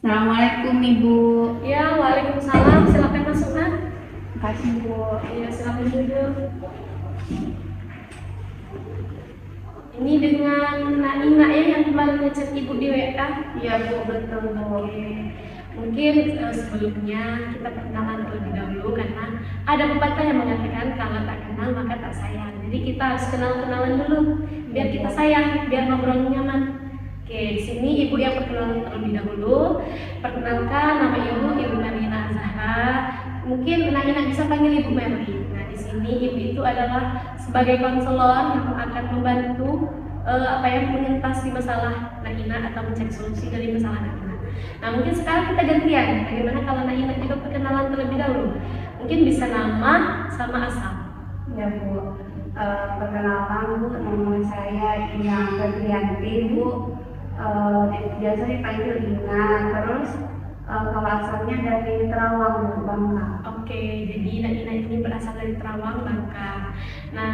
Assalamualaikum Ibu. Ya, waalaikumsalam. Silakan masuk, Nak. Makasih Bu. Iya, silakan duduk. Ini dengan Naina ya yang kemarin ngechat Ibu di WA. Iya Bu, betul Bu. Oke. Mungkin sebelumnya kita perkenalan terlebih dahulu karena ada pepatah yang mengatakan kalau tak kenal maka tak sayang. Jadi kita harus kenal-kenalan dulu biar kita sayang, biar ngobrol nyaman. Oke, di sini Ibu yang perkenalan terlebih dahulu. Perkenalkan, nama Ibu Marina Zahra. Mungkin Naina bisa panggil Ibu Mary. Nah, di sini Ibu itu adalah sebagai konselor yang akan membantu mengatasi masalah Naina atau mencari solusi dari masalah Naina. Nah, mungkin sekarang kita gantian. Bagaimana kalau Naina juga perkenalan terlebih dahulu? Mungkin bisa nama sama asal. Ya Bu. Perkenalkan Bu, nama saya Ina Febrianti Bu. Biasa dipanggil Ina. Terus kalau asalnya dari Terawang Bu, Bangka. Oke, jadi Naina ini berasal dari Terawang, Bangka. Nah,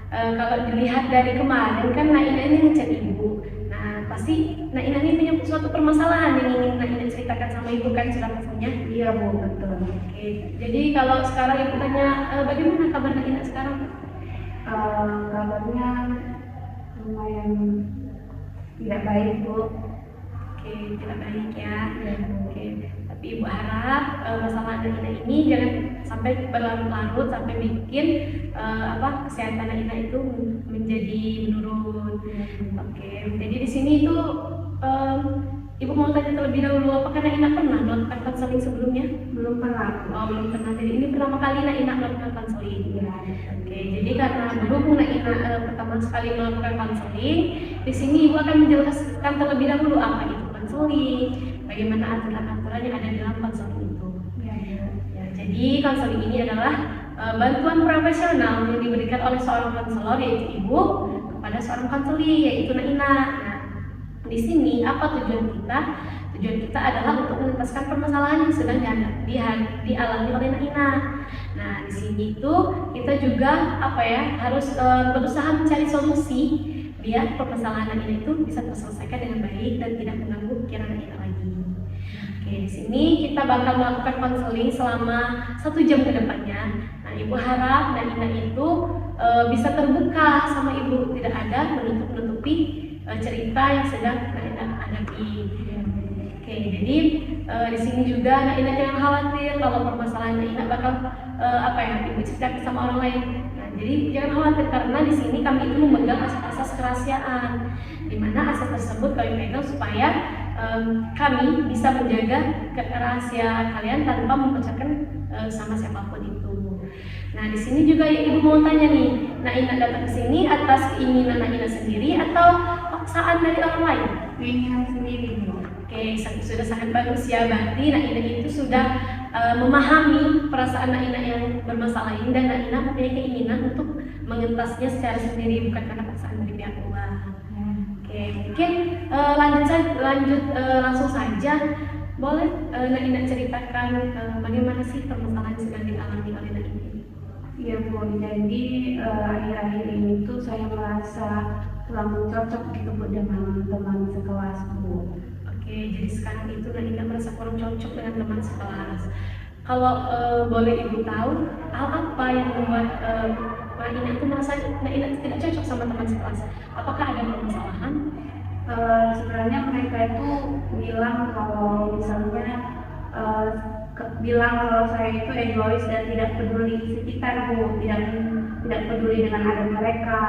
kalau dilihat dari kemarin kan Naina ini ngechat Ibu. Nah, pasti Naina ini punya suatu permasalahan yang ingin Naina ceritakan sama Ibu kan sudah pastinya. Iya Bu, betul. Oke, jadi kalau sekarang Ibu tanya bagaimana kabar Naina sekarang? Kabarnya lumayan tidak baik Bu. Oke, tidak baik ya. Ya, Bu. Oke, tapi Ibu harap masalah Naina ini jangan sampai berlarut-larut sampai bikin kesehatan Naina itu menjadi menurun. Oke, jadi di sini itu Ibu mau tanya terlebih dahulu, apakah Naina pernah melakukan konseling sebelumnya? Belum pernah Bu. Oh, belum pernah. Jadi ini pertama kali Naina melakukan konseling. Iya. Oke, jadi karena berhubung Naina pertama sekali melakukan konseling, di sini Ibu akan menjelaskan terlebih dahulu apa itu konseling, bagaimana aturan-aturan yang ada dalam konseling itu. Iya. Ya, jadi konseling ini adalah bantuan profesional yang diberikan oleh seorang konselor yaitu Ibu kepada seorang konseli yaitu Naina. Nah, di sini apa tujuan kita? Tujuan kita adalah untuk menuntaskan permasalahan yang sedang dialami oleh Naina. Nah, di sini itu kita juga harus berusaha mencari solusi biar permasalahan Naina itu bisa terselesaikan dengan baik dan tidak mengganggu pikiran Naina lagi. Oke, di sini kita bakal melakukan konseling selama 1 jam ke depannya. Nah, Ibu harap Naina itu bisa terbuka sama Ibu, tidak ada menutup-nutupi cerita yang sedang Naina hadapi. Oke, jadi di sini juga Naina jangan khawatir kalau permasalahan Naina bakal Ibu ceritakan sama orang lain. Nah, jadi jangan khawatir karena di sini kami itu memegang asas-asas kerahasiaan, di mana asas tersebut kami pegang supaya kami bisa menjaga rahasia kalian tanpa membacakan sama siapapun itu. Nah, di sini juga Ibu mau tanya nih, Naina datang ke sini atas keinginan Naina sendiri atau paksaan dari orang lain? Keinginan sendiri Bu. Oke, sudah sangat bagus ya. Berarti Naina itu sudah memahami perasaan Naina yang bermasalah ini dan Naina mempunyai keinginan untuk mengentasnya secara sendiri bukan karena paksaan dari pihak luar. Oke, mungkin langsung saja. Boleh Naina ceritakan bagaimana sih permasalahan yang sedang dialami oleh Naina? Iya Bu, jadi akhir-akhir ini tuh saya merasa kurang cocok gitu Bu dengan teman sekelas Bu. Oke, jadi sekarang itu Naina merasa kurang cocok dengan teman sekelas. Kalau boleh Ibu tahu, hal apa yang membuat Naina itu merasa Naina tidak cocok sama teman sekelas? Apakah ada permasalahan? Sebenarnya mereka itu bilang kalau misalnya bilang kalau saya itu egois dan tidak peduli sekitar Bu, tidak peduli dengan ada mereka.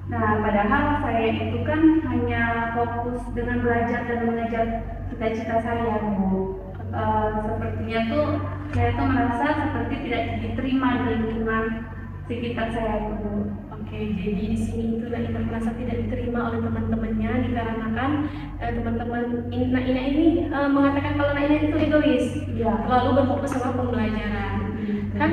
Nah, padahal saya itu kan hanya fokus dengan belajar dan mengejar cita-cita saya Bu. Sepertinya tuh saya tuh merasa seperti tidak diterima di lingkungan sekitar saya Bu. Oke, jadi di sini itu Naina merasa tidak diterima oleh teman-temannya dikarenakan teman-teman Naina ini mengatakan kalau Naina itu egois, terlalu berfokus sama pembelajaran. Kan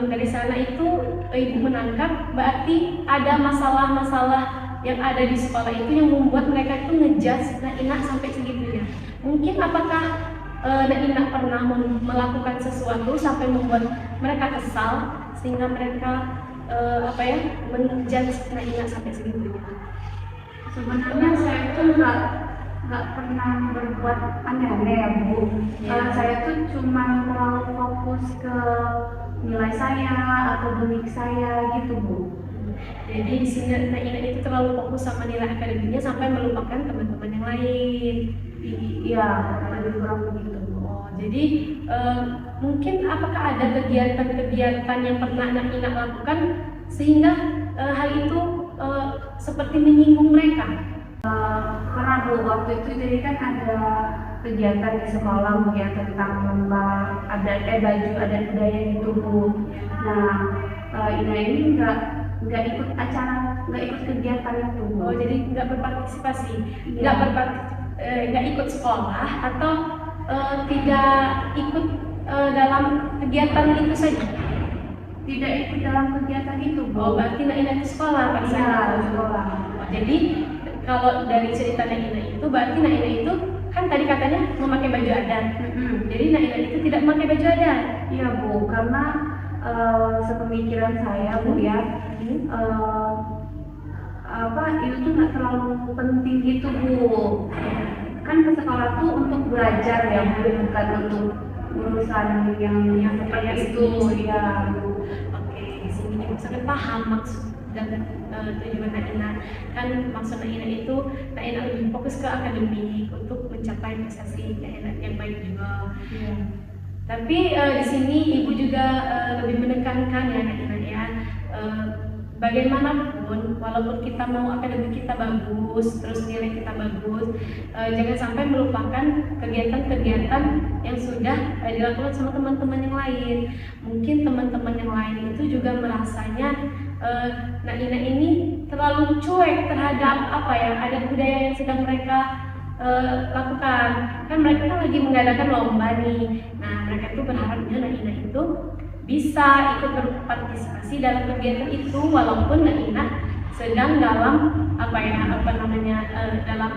dari sana itu Ibu menangkap berarti ada masalah-masalah yang ada di sekolah itu yang membuat mereka itu ngejudge Naina sampai segitunya. Mungkin apakah Naina pernah melakukan sesuatu sampai membuat mereka kesal sehingga mereka menjudge Naina sampai segitunya? Sebenarnya saya itu nggak pernah berbuat aneh-aneh ya Bu. Saya tuh cuma terlalu fokus ke nilai saya, akademik saya gitu Bu. Jadi di sini Naina itu terlalu fokus sama nilai akademiknya sampai melupakan teman-teman yang lain. Iya, lebih kurang begitu Bu. Oh, jadi mungkin apakah ada kegiatan-kegiatan yang pernah Naina lakukan sehingga hal itu seperti menyinggung mereka? Karena Bu, waktu itu jadi kan ada kegiatan di sekolah Bu yang tentang lomba adat baju adat budaya gitu Bu. Nah, Ina ini nggak ikut acara, nggak ikut kegiatan itu Bu. Oh, jadi nggak berpartisipasi, Iya. nggak ikut sekolah atau tidak ikut dalam kegiatan itu saja? Tidak ikut dalam kegiatan itu Bu. Oh, berarti Naina itu sekolah pada saat Iya, itu. sekolah. Oh, jadi kalau dari cerita Naina itu berarti Naina itu kan tadi katanya memakai baju adat. Jadi Naina itu tidak memakai baju adat. Iya Bu, karena sepemikiran saya Bu ya, itu tuh nggak terlalu penting gitu Bu. Kan ke sekolah tuh untuk belajar ya Bu, bukan untuk urusan yang seperti itu ya Bu. Oke, di sini Ibu sangat paham maksud dan tujuan Naina. Kan maksud Naina itu Naina lebih fokus ke akademik untuk mencapai prestasi yang baik juga. Tapi di sini Ibu juga lebih menekankan ya Naina ya, bagaimanapun walaupun kita mau akademik kita bagus, terus nilai kita bagus, jangan sampai melupakan kegiatan-kegiatan yang sudah dilakukan sama teman-teman yang lain. Mungkin teman-teman yang lain itu juga merasanya Naina ini terlalu cuek terhadap adat budaya yang sedang mereka lakukan. Kan mereka kan lagi mengadakan lomba nih. Nah, mereka tuh berharapnya Naina itu bisa ikut berpartisipasi dalam kegiatan itu walaupun Naina sedang dalam dalam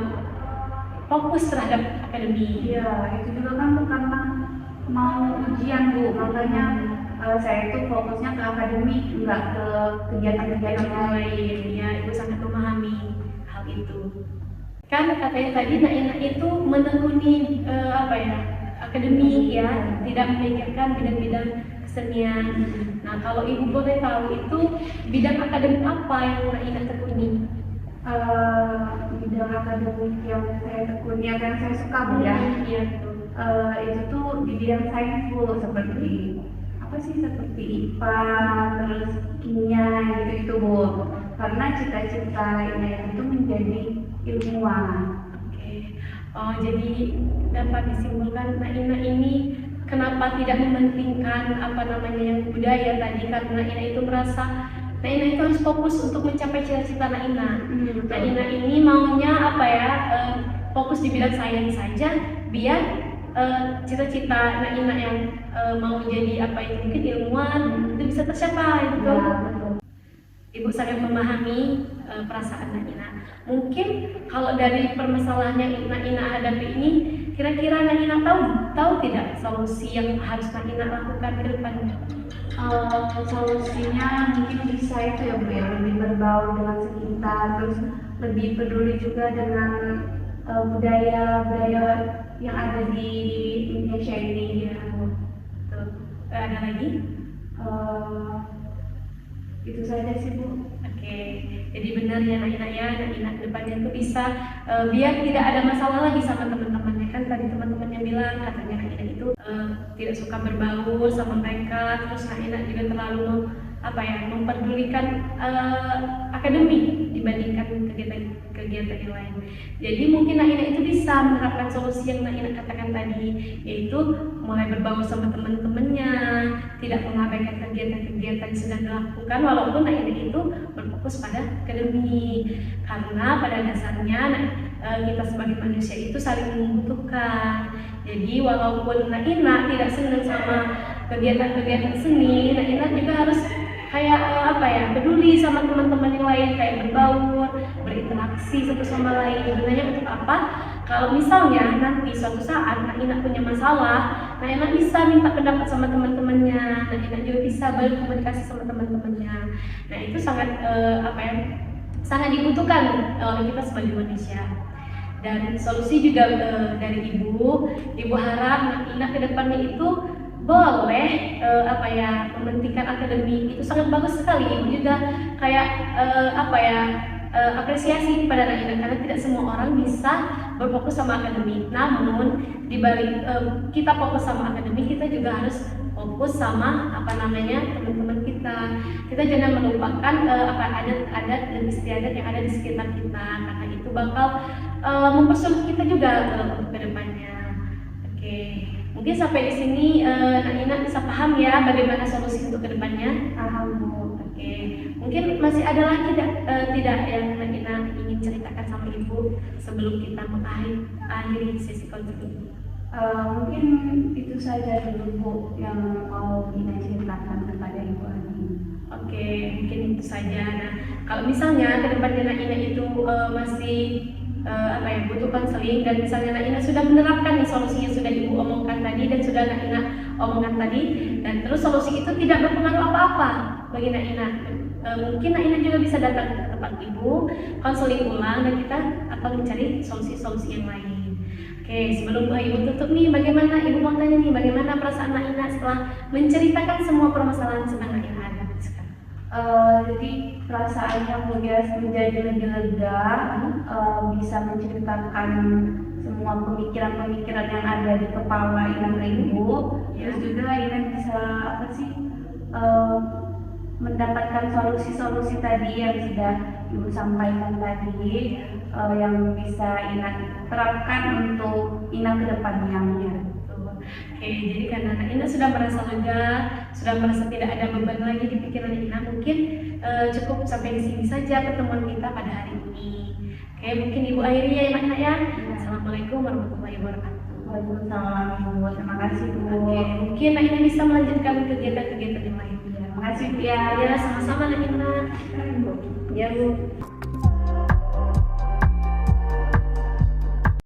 fokus terhadap akademi. Iya, itu juga kan karena mau ujian Bu, makanya saya itu fokusnya ke akademik, nggak ke kegiatan-kegiatan lain. Ya, Ibu sangat memahami hal itu. Kan katanya tadi Naina itu menekuni akademik ya, tidak memikirkan bidang-bidang kesenian. Nah, kalau Ibu boleh tahu itu bidang akademik apa yang Naina tekuni? Bidang akademik yang saya tekuni, yang saya suka Bu ya. Iya, betul. Itu tuh di bidang sains Bu, seperti IPA, terus kimia gitu Bu. Karena cita-cita Ina itu menjadi ilmuwan. Oke. Oh, jadi dapat disimpulkan Naina ini kenapa tidak mementingkan yang budaya tadi, karena Naina itu merasa Naina itu harus fokus untuk mencapai cita-cita Naina. Naina ini maunya fokus di bidang sains saja biar cita-cita Naina yang mau jadi mungkin ilmuwan itu bisa tercapai, betul? Ya, betul. Ibu sangat memahami perasaan Naina. Mungkin kalau dari permasalahan yang Naina hadapi ini, kira-kira Naina tahu tidak solusi yang harus Naina lakukan ke depannya? Solusinya mungkin bisa itu ya Bu ya, lebih berbaur dengan sekitar, terus lebih peduli juga dengan budaya-budaya yang ada di Indonesia ini ya Bu. Ada lagi? Itu saja sih Bu. Oke, jadi benar ya Naina ke depannya itu bisa biar tidak ada masalah lagi sama teman-temannya. Kan tadi teman-temannya bilang katanya Naina itu tidak suka berbaur sama mereka, terus Naina juga terlalu memperdulikan akademik dibandingkan kegiatan yang lain. Jadi mungkin Naina itu bisa menerapkan solusi yang Naina katakan tadi, yaitu mulai berbaur sama teman-temannya, tidak mengabaikan kegiatan-kegiatan yang sedang dilakukan walaupun Naina itu berfokus pada akademik. Karena pada dasarnya kita sebagai manusia itu saling membutuhkan. Jadi walaupun Naina tidak senang sama kegiatan-kegiatan seni, Naina juga harus peduli sama teman-teman yang lain, kayak berbaur, berinteraksi satu sama lain. Gunanya untuk apa? Kalau misalnya nanti suatu saat Naina punya masalah, Naina bisa minta pendapat sama teman-temannya, Naina juga bisa berkomunikasi sama teman-temannya. Nah, itu sangat sangat dibutuhkan oleh kita sebagai manusia. Dan solusi juga dari ibu harap Ina ke depannya itu boleh mementingkan akademik, itu sangat bagus sekali. Ibu juga kayak apresiasi kepada anak Ina karena tidak semua orang bisa berfokus sama akademik. Namun di balik kita fokus sama akademik, kita juga harus fokus sama teman-teman kita. Kita jangan melupakan adat-adat dan istiadat yang ada di sekitar kita, karena itu bakal mempersulit kita juga untuk kedepannya. Oke, mungkin sampai di sini Nina bisa paham ya bagaimana solusi untuk kedepannya. Paham Bu. Oke, mungkin masih ada lagi tidak yang Nina ingin ceritakan sama Ibu sebelum kita mengakhiri sesi konseling? Mungkin itu saja dulu Bu yang mau Ina ceritakan kepada Ibu Ani. Oke, mungkin itu saja. Nah, kalau misalnya kedepannya Ina itu masih butuh konseling, dan misalnya Ina sudah menerapkan nih solusi yang sudah Ibu omongkan tadi dan sudah Ina omongkan tadi, dan terus solusi itu tidak berpengaruh apa-apa bagi Ina, mungkin Ina juga bisa datang ke tempat Ibu, konseling ulang, dan kita akan mencari solusi-solusi yang lain. Oke, sebelum Ibu tutup nih, bagaimana Ibu mau tanya nih, bagaimana perasaan Ina setelah menceritakan semua permasalahan sedang Ina hadapi sekarang? Jadi perasaannya menjadi lebih lega, bisa menceritakan semua pemikiran-pemikiran yang ada di kepala Ina ke Ibu. Terus juga Ina bisa mendapatkan solusi-solusi tadi yang sudah Ibu sampaikan tadi, yang bisa Ina terapkan untuk Ina ke depannya. Oke, jadi karena Ina sudah merasa lega, sudah merasa tidak ada beban lagi di pikiran Ina, mungkin cukup sampai di sini saja pertemuan kita pada hari ini. Oke, mungkin Ibu akhiri ya Ina ya. Assalamualaikum warahmatullahi wabarakatuh. Waalaikumsalam Bu. Terima kasih Bu. Oke, mungkin Ina bisa melanjutkan kegiatan-kegiatan yang lain. Terima kasih Bu ya. Ya, sama-sama Ina. Ya Bu.